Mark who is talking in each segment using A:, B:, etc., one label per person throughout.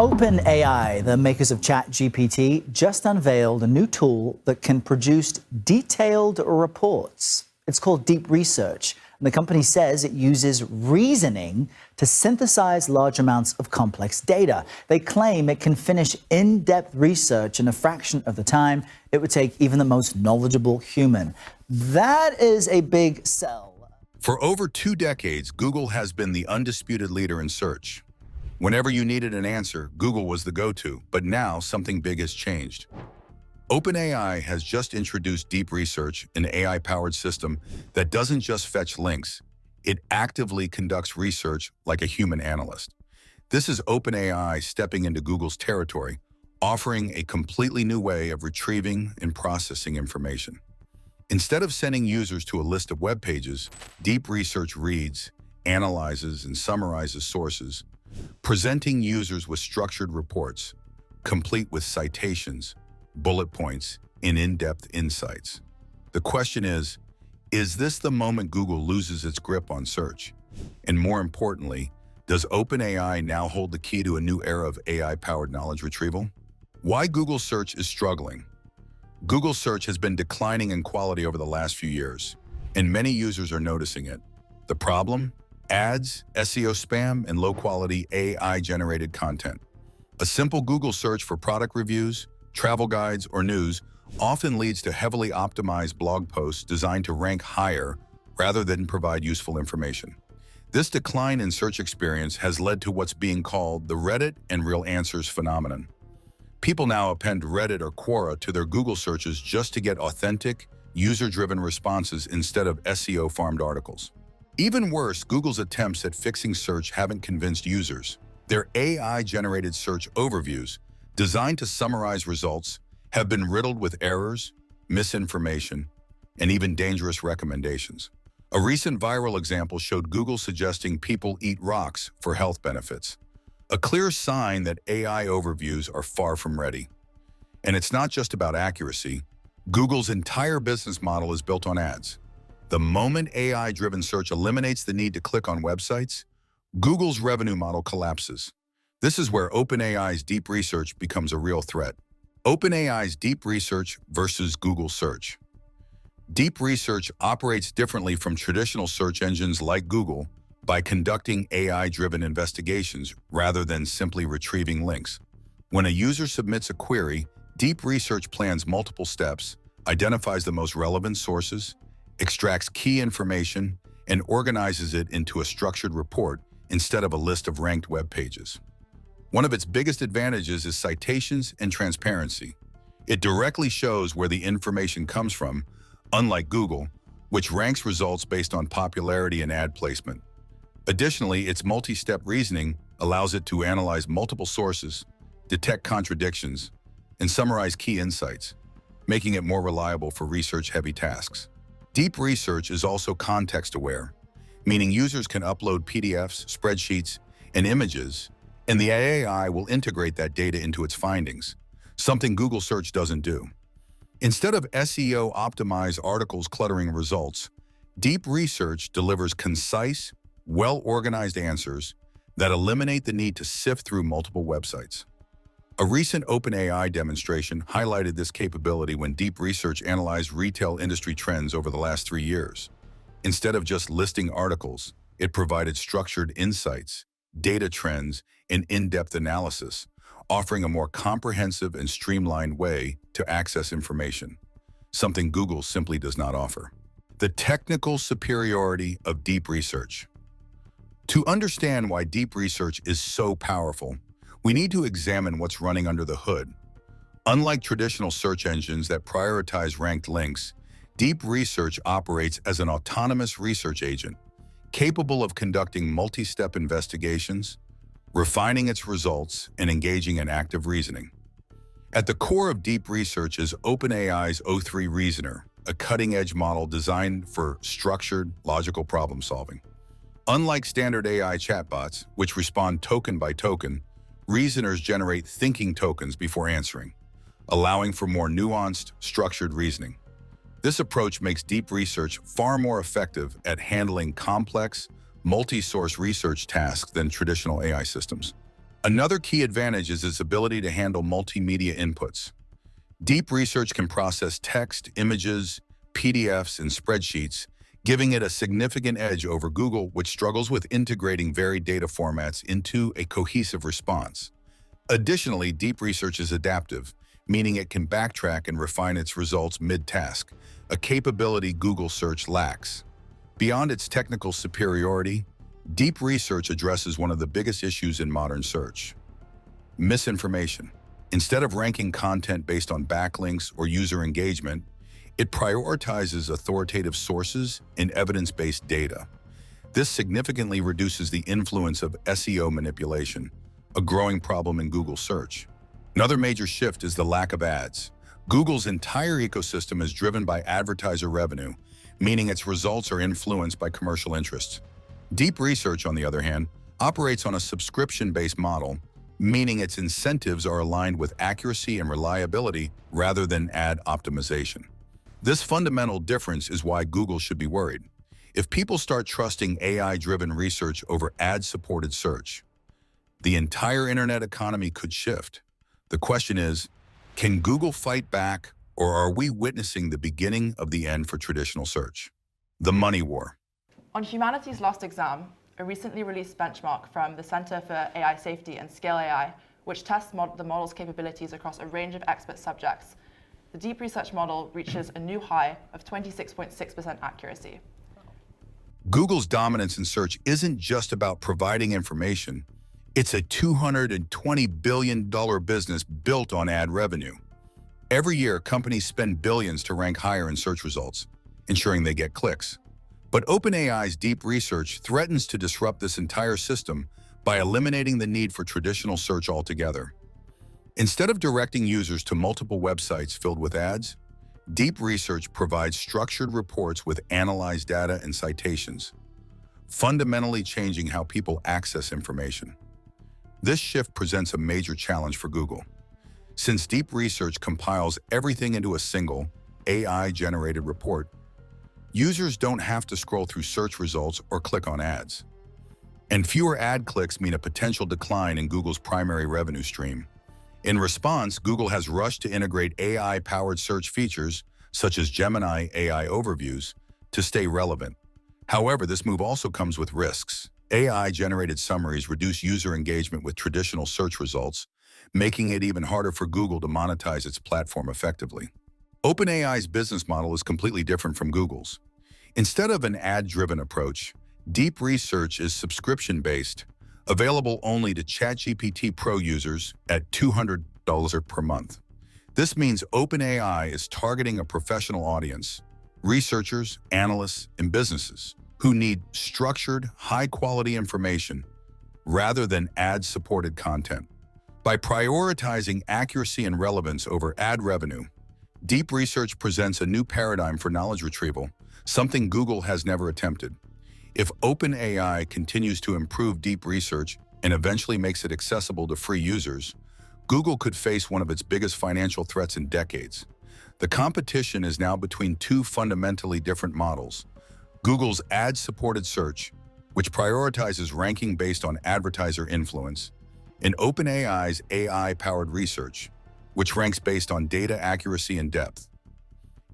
A: OpenAI, the makers of ChatGPT, just unveiled a new tool that can produce detailed reports. It's called Deep Research, and the company says it uses reasoning to synthesize large amounts of complex data. They claim it can finish in-depth research in a fraction of the time it would take even the most knowledgeable human. That is a big sell.
B: For over 2 decades, Google has been the undisputed leader in search. Whenever you needed an answer, Google was the go-to, but now something big has changed. OpenAI has just introduced Deep Research, an AI-powered system that doesn't just fetch links, it actively conducts research like a human analyst. This is OpenAI stepping into Google's territory, offering a completely new way of retrieving and processing information. Instead of sending users to a list of web pages, Deep Research reads, analyzes, and summarizes sources, presenting users with structured reports, complete with citations, bullet points, and in-depth insights. The question is this the moment Google loses its grip on search? And more importantly, does OpenAI now hold the key to a new era of AI-powered knowledge retrieval? Why Google Search is struggling? Google Search has been declining in quality over the last few years, and many users are noticing it. The problem? Ads, SEO spam, and low-quality AI-generated content. A simple Google search for product reviews, travel guides, or news often leads to heavily optimized blog posts designed to rank higher rather than provide useful information. This decline in search experience has led to what's being called the Reddit and Real Answers phenomenon. People now append Reddit or Quora to their Google searches just to get authentic, user-driven responses instead of SEO-farmed articles. Even worse, Google's attempts at fixing search haven't convinced users. Their AI-generated search overviews, designed to summarize results, have been riddled with errors, misinformation, and even dangerous recommendations. A recent viral example showed Google suggesting people eat rocks for health benefits, a clear sign that AI overviews are far from ready. And it's not just about accuracy. Google's entire business model is built on ads. The moment AI-driven search eliminates the need to click on websites, Google's revenue model collapses. This is where OpenAI's Deep Research becomes a real threat. OpenAI's Deep Research versus Google Search. Deep Research operates differently from traditional search engines like Google by conducting AI-driven investigations rather than simply retrieving links. When a user submits a query, Deep Research plans multiple steps, identifies the most relevant sources, extracts key information, and organizes it into a structured report instead of a list of ranked web pages. One of its biggest advantages is citations and transparency. It directly shows where the information comes from, unlike Google, which ranks results based on popularity and ad placement. Additionally, its multi-step reasoning allows it to analyze multiple sources, detect contradictions, and summarize key insights, making it more reliable for research-heavy tasks. Deep Research is also context-aware, meaning users can upload PDFs, spreadsheets, and images, and the AI will integrate that data into its findings, something Google Search doesn't do. Instead of SEO-optimized articles cluttering results, Deep Research delivers concise, well-organized answers that eliminate the need to sift through multiple websites. A recent OpenAI demonstration highlighted this capability when Deep Research analyzed retail industry trends over the last 3 years. Instead of just listing articles, it provided structured insights, data trends, and in-depth analysis, offering a more comprehensive and streamlined way to access information, something Google simply does not offer. The technical superiority of Deep Research. To understand why Deep Research is so powerful, we need to examine what's running under the hood. Unlike traditional search engines that prioritize ranked links, Deep Research operates as an autonomous research agent, capable of conducting multi-step investigations, refining its results, and engaging in active reasoning. At the core of Deep Research is OpenAI's O3 Reasoner, a cutting-edge model designed for structured, logical problem-solving. Unlike standard AI chatbots, which respond token by token, reasoners generate thinking tokens before answering, allowing for more nuanced, structured reasoning. This approach makes Deep Research far more effective at handling complex, multi-source research tasks than traditional AI systems. Another key advantage is its ability to handle multimedia inputs. Deep Research can process text, images, PDFs, and spreadsheets, giving it a significant edge over Google, which struggles with integrating varied data formats into a cohesive response. Additionally, Deep Research is adaptive, meaning it can backtrack and refine its results mid-task, a capability Google Search lacks. Beyond its technical superiority, Deep Research addresses one of the biggest issues in modern search: misinformation. Instead of ranking content based on backlinks or user engagement, it prioritizes authoritative sources and evidence-based data. This significantly reduces the influence of SEO manipulation, a growing problem in Google search. Another major shift is the lack of ads. Google's entire ecosystem is driven by advertiser revenue, meaning its results are influenced by commercial interests. Deep Research, on the other hand, operates on a subscription-based model, meaning its incentives are aligned with accuracy and reliability rather than ad optimization. This fundamental difference is why Google should be worried. If people start trusting AI-driven research over ad-supported search, the entire internet economy could shift. The question is, can Google fight back, or are we witnessing the beginning of the end for traditional search? The money war.
C: On humanity's last exam, a recently released benchmark from the Center for AI Safety and Scale AI, which tests the model's capabilities across a range of expert subjects, the Deep Research model reaches a new high of 26.6% accuracy.
B: Google's dominance in search isn't just about providing information. It's a $220 billion business built on ad revenue. Every year, companies spend billions to rank higher in search results, ensuring they get clicks. But OpenAI's Deep Research threatens to disrupt this entire system by eliminating the need for traditional search altogether. Instead of directing users to multiple websites filled with ads, Deep Research provides structured reports with analyzed data and citations, fundamentally changing how people access information. This shift presents a major challenge for Google. Since Deep Research compiles everything into a single, AI-generated report, users don't have to scroll through search results or click on ads. And fewer ad clicks mean a potential decline in Google's primary revenue stream. In response, Google has rushed to integrate AI-powered search features, such as Gemini AI overviews, to stay relevant. However, this move also comes with risks. AI-generated summaries reduce user engagement with traditional search results, making it even harder for Google to monetize its platform effectively. OpenAI's business model is completely different from Google's. Instead of an ad-driven approach, Deep Research is subscription-based, available only to ChatGPT Pro users at $200 per month. This means OpenAI is targeting a professional audience, researchers, analysts, and businesses who need structured, high-quality information rather than ad-supported content. By prioritizing accuracy and relevance over ad revenue, Deep Research presents a new paradigm for knowledge retrieval, something Google has never attempted. If OpenAI continues to improve Deep Research and eventually makes it accessible to free users, Google could face one of its biggest financial threats in decades. The competition is now between two fundamentally different models: Google's ad-supported search, which prioritizes ranking based on advertiser influence, and OpenAI's AI-powered research, which ranks based on data accuracy and depth.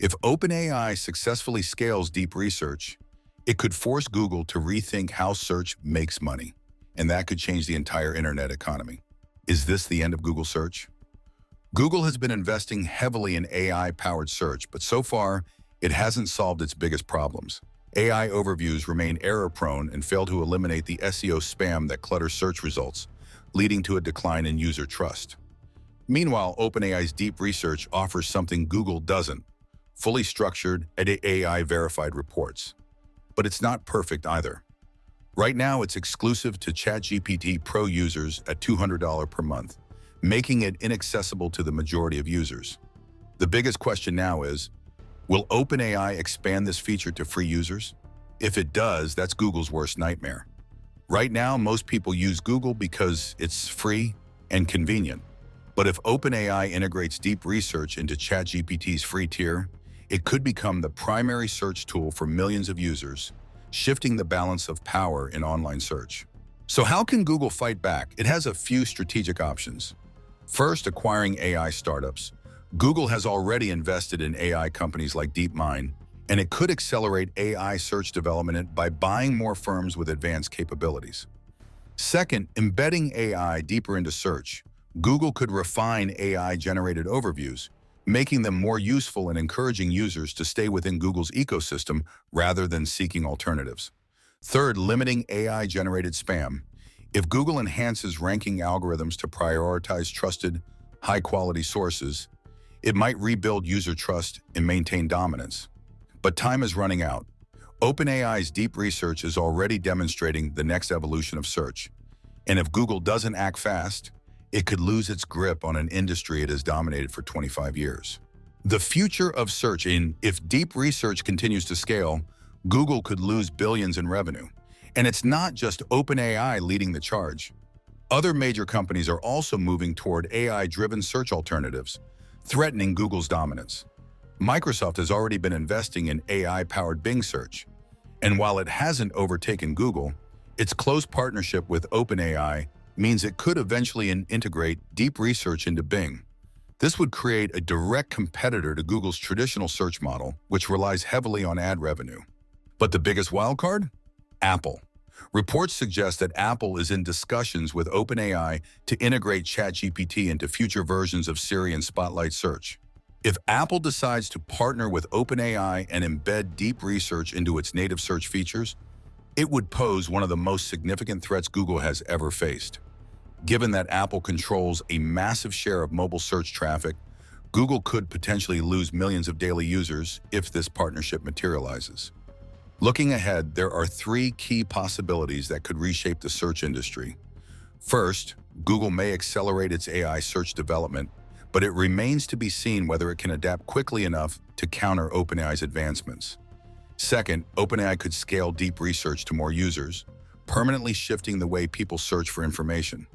B: If OpenAI successfully scales Deep Research, it could force Google to rethink how search makes money, and that could change the entire internet economy. Is this the end of Google search? Google has been investing heavily in AI-powered search, but so far, it hasn't solved its biggest problems. AI overviews remain error-prone and fail to eliminate the SEO spam that clutters search results, leading to a decline in user trust. Meanwhile, OpenAI's Deep Research offers something Google doesn't: fully structured, AI-verified reports. But it's not perfect either. Right now, it's exclusive to ChatGPT Pro users at $200 per month, making it inaccessible to the majority of users. The biggest question now is, will OpenAI expand this feature to free users? If it does, that's Google's worst nightmare. Right now, most people use Google because it's free and convenient. But if OpenAI integrates Deep Research into ChatGPT's free tier, it could become the primary search tool for millions of users, shifting the balance of power in online search. So how can Google fight back? It has a few strategic options. First, acquiring AI startups. Google has already invested in AI companies like DeepMind, and it could accelerate AI search development by buying more firms with advanced capabilities. Second, embedding AI deeper into search. Google could refine AI-generated overviews, making them more useful and encouraging users to stay within Google's ecosystem rather than seeking alternatives. Third, limiting AI-generated spam. If Google enhances ranking algorithms to prioritize trusted, high-quality sources, it might rebuild user trust and maintain dominance. But time is running out. OpenAI's deep research is already demonstrating the next evolution of search. And if Google doesn't act fast, it could lose its grip on an industry it has dominated for 25 years. The future of search, if deep research continues to scale, Google could lose billions in revenue. And it's not just OpenAI leading the charge. Other major companies are also moving toward AI-driven search alternatives, threatening Google's dominance. Microsoft has already been investing in AI-powered Bing search. And while it hasn't overtaken Google, its close partnership with OpenAI means it could eventually integrate deep research into Bing. This would create a direct competitor to Google's traditional search model, which relies heavily on ad revenue. But the biggest wildcard? Apple. Reports suggest that Apple is in discussions with OpenAI to integrate ChatGPT into future versions of Siri and Spotlight Search. If Apple decides to partner with OpenAI and embed deep research into its native search features, it would pose one of the most significant threats Google has ever faced. Given that Apple controls a massive share of mobile search traffic, Google could potentially lose millions of daily users if this partnership materializes. Looking ahead, there are three key possibilities that could reshape the search industry. First, Google may accelerate its AI search development, but it remains to be seen whether it can adapt quickly enough to counter OpenAI's advancements. Second, OpenAI could scale deep research to more users, permanently shifting the way people search for information.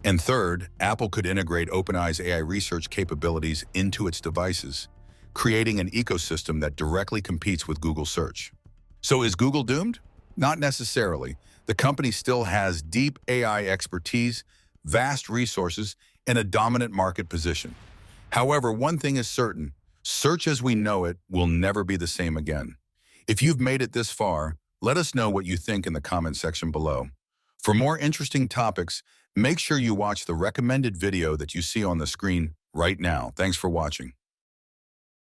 B: And third, Apple could integrate OpenAI's AI research capabilities into its devices, creating an ecosystem that directly competes with Google Search. So is Google doomed? Not necessarily. The company still has deep AI expertise, vast resources, and a dominant market position. However, one thing is certain: search as we know it will never be the same again. If you've made it this far, let us know what you think in the comment section below. For more interesting topics, make sure you watch the recommended video that you see on the screen right now. Thanks for watching.